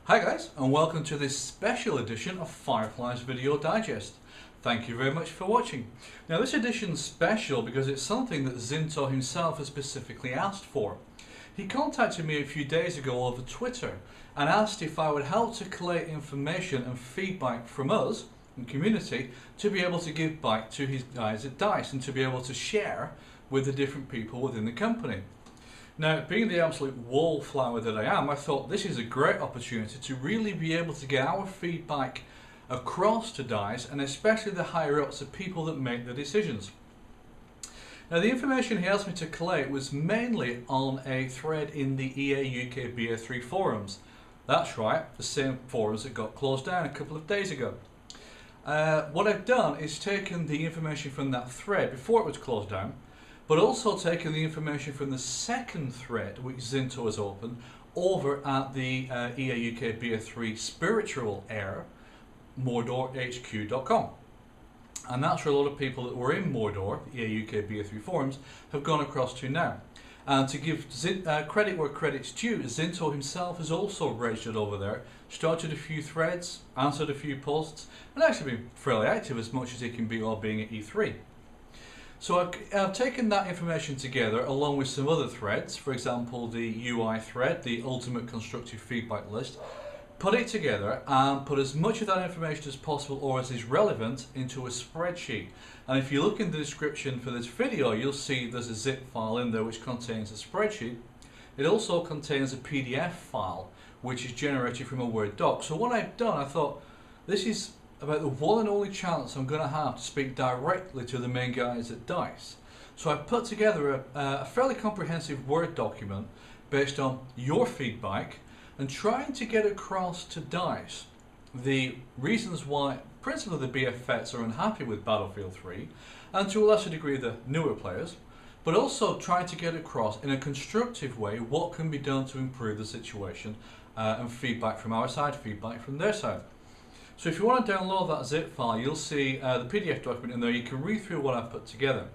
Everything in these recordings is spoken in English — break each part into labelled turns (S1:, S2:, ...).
S1: Hi guys, and welcome to this special edition of Phyrefli's Video Digest. Thank you very much for watching. Now this edition's special because it's something that zh1nt0 himself has specifically asked for. He contacted me a few days ago over Twitter and asked if I would help to collate information and feedback from us, the community, to be able to give back to his guys at DICE and to be able to share with the different people within the company. Now, being the absolute wallflower that I am, I thought this is a great opportunity to really be able to get our feedback across to DICE, and especially the higher ups, the people that make the decisions. Now, the information he asked me to collate was mainly on a thread in the EA UK BA3 forums. That's right, the same forums that got closed down a couple of days ago. What I've done is taken the information from that thread before it was closed down, but also taken the information from the second thread which zh1nt0 has opened over at the EA UK BA3 spiritual air, mordorhq.com. And that's where a lot of people that were in Mordor, the EA UK BA3 forums, have gone across to now. And to give credit where credit's due, zh1nt0 himself has also registered over there, started a few threads, answered a few posts, and actually been fairly active as much as he can be while being at E3. So I've taken that information together along with some other threads, for example the UI thread, the ultimate constructive feedback list, put it together and put as much of that information as possible or as is relevant into a spreadsheet. And if you look in the description for this video, you'll see there's a zip file in there which contains a spreadsheet. It also contains a PDF file which is generated from a Word doc. So what I've done, I thought this is about the one and only chance I'm going to have to speak directly to the main guys at DICE. So I put together a fairly comprehensive Word document based on your feedback and trying to get across to DICE the reasons why principally the BFX are unhappy with Battlefield 3 and to a lesser degree the newer players, but also trying to get across in a constructive way what can be done to improve the situation and feedback from our side, feedback from their side. So if you want to download that zip file, you'll see the PDF document in there. You can read through what I've put together.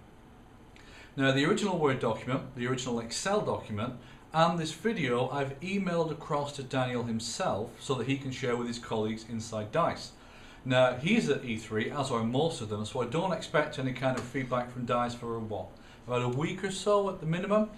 S1: Now the original Word document, the original Excel document, and this video I've emailed across to Daniel himself so that he can share with his colleagues inside DICE. Now he's at E3, as are most of them, so I don't expect any kind of feedback from DICE for about a week or so at the minimum.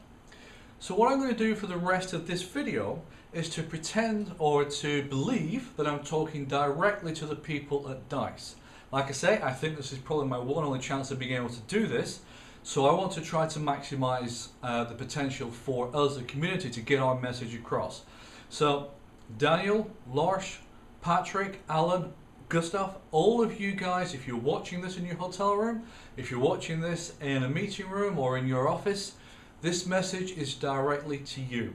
S1: So what I'm going to do for the rest of this video is to pretend or to believe that I'm talking directly to the people at DICE. Like I say, I think this is probably my one and only chance of being able to do this, so I want to try to maximize the potential for us, the community, to get our message across. So Daniel, Lars, Patrick, Alan, Gustav, all of you guys, if you're watching this in your hotel room, if you're watching this in a meeting room or in your office, this message is directly to you.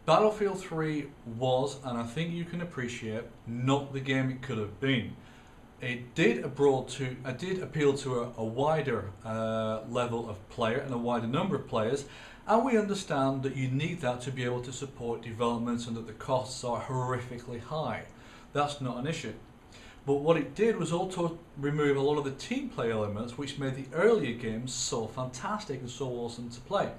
S1: Battlefield 3 was, and I think you can appreciate, not the game it could have been. It did appeal to a wider level of player and a wider number of players, and we understand that you need that to be able to support development and that the costs are horrifically high. That's not an issue. But what it did was also remove a lot of the team play elements which made the earlier games so fantastic and so awesome to play.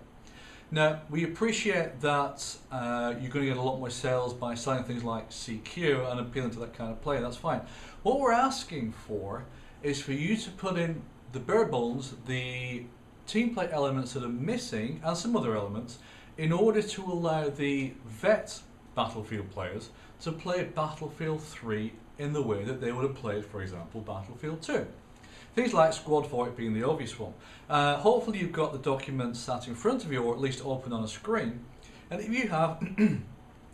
S1: Now, we appreciate that you're going to get a lot more sales by selling things like CQ and appealing to that kind of play, that's fine. What we're asking for is for you to put in the bare bones, the team play elements that are missing and some other elements in order to allow the vet Battlefield players to play Battlefield 3 in the way that they would have played, for example, Battlefield 2. Things like Squad Fight being the obvious one. Hopefully you've got the document sat in front of you or at least open on a screen. And if you have,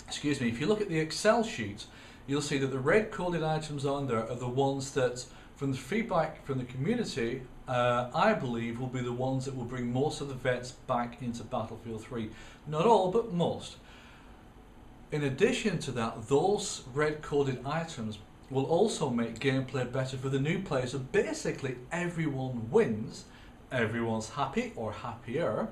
S1: excuse me, if you look at the Excel sheet, you'll see that the red coded items on there are the ones that, from the feedback from the community, I believe will be the ones that will bring most of the vets back into Battlefield 3. Not all, but most. In addition to that, those red coded items will also make gameplay better for the new players. So basically everyone wins, everyone's happy or happier,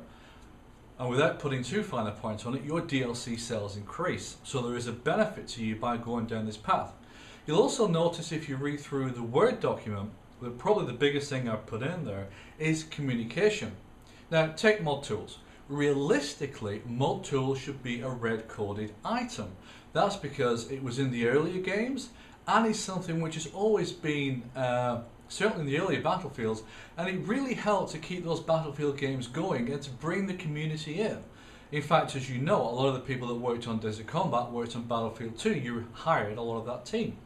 S1: and without putting too fine a point on it, your DLC sales increase. So there is a benefit to you by going down this path. You'll also notice if you read through the Word document that probably the biggest thing I've put in there is communication. Now take mod tools. Realistically, mod tools should be a red coded item. That's because it was in the earlier games and it's something which has always been certainly in the earlier Battlefields, and it really helped to keep those Battlefield games going and to bring the community in. In fact, as you know, a lot of the people that worked on Desert Combat worked on Battlefield 2. You hired a lot of that team.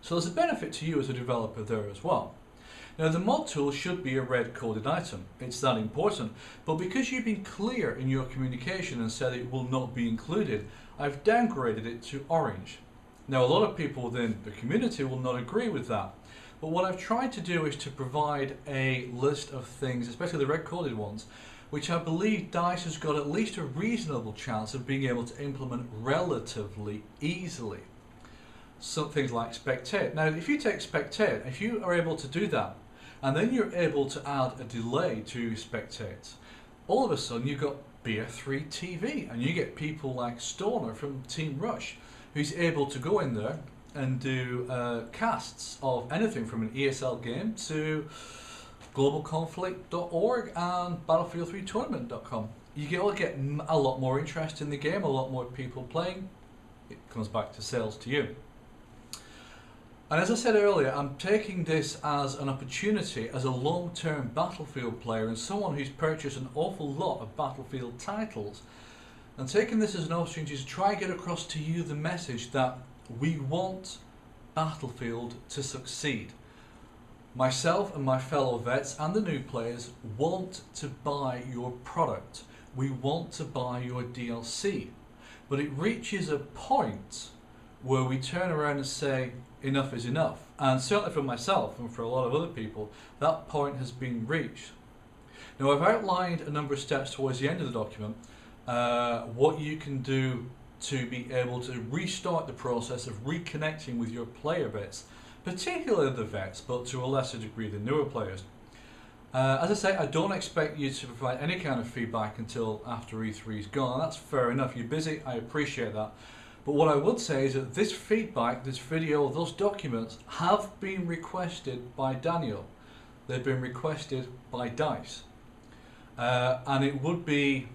S1: So there's a benefit to you as a developer there as well. Now the mod tool should be a red coded item. It's that important. But because you've been clear in your communication and said it will not be included, I've downgraded it to orange. Now a lot of people within the community will not agree with that. But what I've tried to do is to provide a list of things, especially the red coded ones, which I believe DICE has got at least a reasonable chance of being able to implement relatively easily. Some things like spectate. Now if you take spectate, if you are able to do that, and then you're able to add a delay to spectate, all of a sudden you've got BF3 TV, and you get people like Stoner from Team Rush, who's able to go in there and do casts of anything from an ESL game to globalconflict.org and battlefield3tournament.com. You'll get a lot more interest in the game, a lot more people playing. It comes back to sales to you. And as I said earlier, I'm taking this as an opportunity as a long-term Battlefield player and someone who's purchased an awful lot of Battlefield titles, and taking this as an opportunity to try and get across to you the message that we want Battlefield to succeed. Myself and my fellow vets and the new players want to buy your product. We want to buy your DLC. But it reaches a point where we turn around and say enough is enough. And certainly for myself and for a lot of other people, that point has been reached. Now I've outlined a number of steps towards the end of the document, what you can do to be able to restart the process of reconnecting with your player base, particularly the vets, but to a lesser degree the newer players. As I say, I don't expect you to provide any kind of feedback until after E3 is gone, and that's fair enough. You're busy, I appreciate that. But what I would say is that this feedback, this video, those documents have been requested by Daniel. They've been requested by DICE. And it would be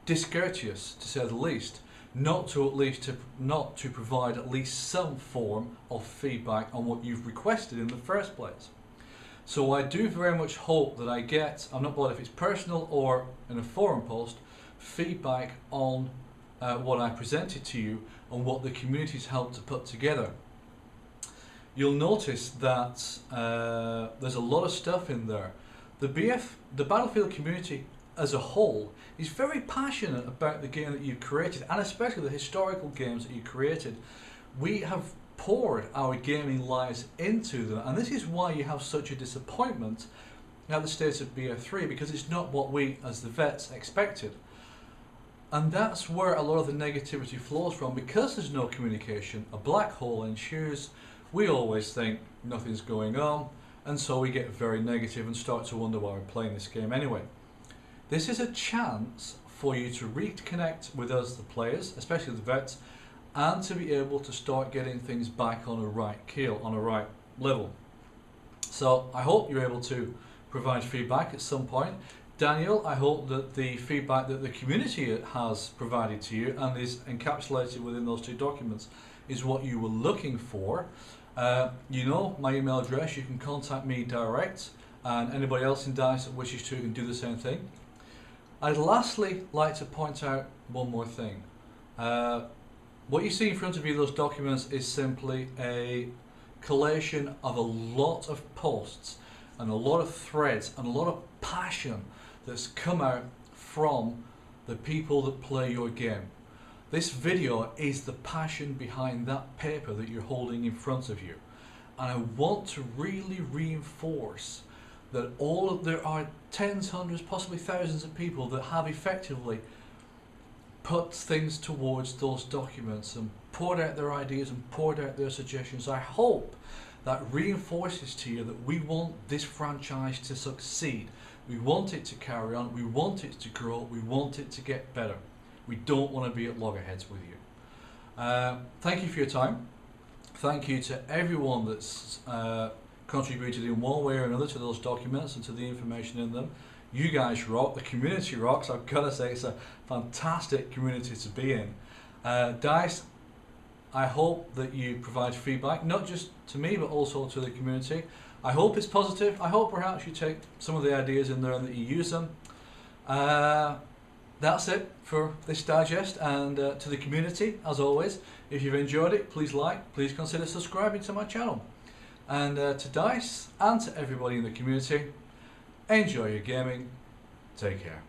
S1: discourteous, to say the least, not to provide at least some form of feedback on what you've requested in the first place. So I do very much hope that I get, I'm not bothered if it's personal or in a forum post, feedback on what I presented to you and what the community's helped to put together. You'll notice that there's a lot of stuff in there. The Battlefield community as a whole is very passionate about the game that you've created, and especially the historical games that you created. We have poured our gaming lives into them, and this is why you have such a disappointment at the state of BF3, because it's not what we as the vets expected. And that's where a lot of the negativity flows from. Because there's no communication, a black hole ensues. We always think nothing's going on, and so we get very negative and start to wonder why we're playing this game anyway. This is a chance for you to reconnect with us, the players, especially the vets, and to be able to start getting things back on a right keel, on a right level. So I hope you're able to provide feedback at some point. Daniel, I hope that the feedback that the community has provided to you and is encapsulated within those two documents is what you were looking for. You know my email address, you can contact me direct, and anybody else in DICE that wishes to can do the same thing. I'd lastly like to point out one more thing. What you see in front of you, those documents, is simply a collation of a lot of posts and a lot of threads and a lot of passion that's come out from the people that play your game. This video is the passion behind that paper that you're holding in front of you. And I want to really reinforce that there are tens, hundreds, possibly thousands of people that have effectively put things towards those documents and poured out their ideas and poured out their suggestions. I hope that reinforces to you that we want this franchise to succeed. We want it to carry on, we want it to grow, we want it to get better. We don't want to be at loggerheads with you. Thank you for your time. Thank you to everyone that's contributed in one way or another to those documents and to the information in them. You guys rock, the community rocks. I've got to say, it's a fantastic community to be in. Dice, I hope that you provide feedback, not just to me, but also to the community. I hope it's positive. I hope perhaps you take some of the ideas in there and that you use them. That's it for this digest, and to the community, as always, if you've enjoyed it, please like, please consider subscribing to my channel. And to Dice and to everybody in the community, enjoy your gaming. Take care.